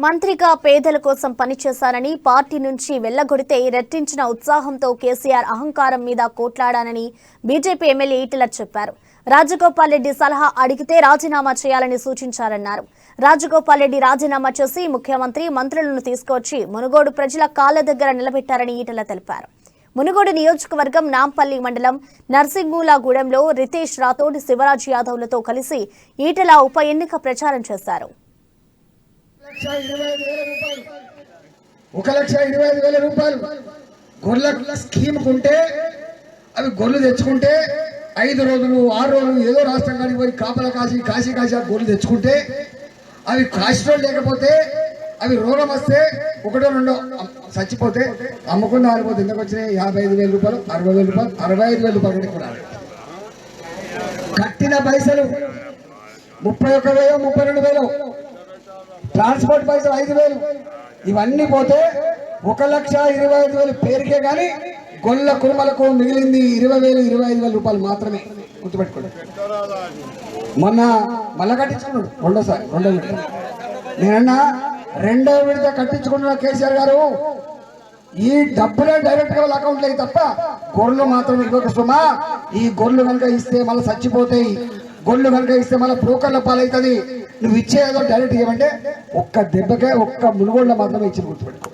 మంత్రిగా పేదల కోసం పనిచేశానని పార్టీ నుంచి వెళ్లగొడితే రెట్టించిన ఉత్సాహంతో కేసీఆర్ అహంకారం మీద కోట్లాడానని బీజేపీ ఎమ్మెల్యే ఈటెల చెప్పారు. రాజగోపాల్ రెడ్డి సలహా అడిగితే రాజీనామా చేయాలని సూచించారన్నారు. రాజగోపాల్ రెడ్డి రాజీనామా చేసి ముఖ్యమంత్రి మంత్రులను తీసుకొచ్చి మునుగోడు ప్రజల కాళ్ల దగ్గర నిలబెట్టారని ఈటెల తెలిపారు. మునుగోడు నియోజకవర్గం నాంపల్లి మండలం నర్సింగులగూడెంలో రితేష్ రాథోడ్, శివరాజ్ యాదవ్లతో కలిసి ఈటెల ఉప ఎన్నిక ప్రచారం చేశారు. 1,25,000 రూపాయలు గొర్రెల స్కీమ్ కుంటే అవి గొర్రెలు తెచ్చుకుంటే 5 రోజులు 6 రోజులు ఏదో రాష్ట్రం కాడికి పోయి కాపల కాశీ గొర్రెలు తెచ్చుకుంటే అవి కాశీలో లేకపోతే అవి రోగం వస్తే 1 2 చచ్చిపోతే అమ్ముకుండా ఆడిపోతే ఎందుకు వచ్చినాయి 55,000 రూపాయలు 60,000 రూపాయలు 65,000 రూపాయలు కూడా కట్టిన పైసలు 31,000 32,000 ట్రాన్స్పోర్ట్ పైసలు 5,000 ఇవన్నీ పోతే 1,25,000 పేరుకే కానీ గొల్ల కుటుంబాలకు మిగిలింది 20,000 25,000 రూపాయలు మాత్రమే. గుర్తుపెట్టుకోండి. మొన్న మళ్ళా కట్టించుకున్నాడు రెండో విడత. నేనన్నా రెండో విడత కట్టించుకున్న కేసీఆర్ గారు ఈ డబ్బులే డైరెక్ట్ గా వాళ్ళ అకౌంట్లో తప్ప గొర్రెలు మాత్రం ఇవ్వక సుమా. ఈ గొర్రెలు కనుక ఇస్తే మళ్ళీ చచ్చిపోతాయి, గొర్రెలు కనుక ఇస్తే మళ్ళీ బ్రోకర్ల పాలవుతుంది, నువ్వు ఇచ్చేదో డైరెక్ట్ ఇవ్వమంటే ఒక్క దెబ్బకే ఒక్క మునుగోళ్ళ మాత్రమే ఇచ్చి గుర్తుపెట్టుకో.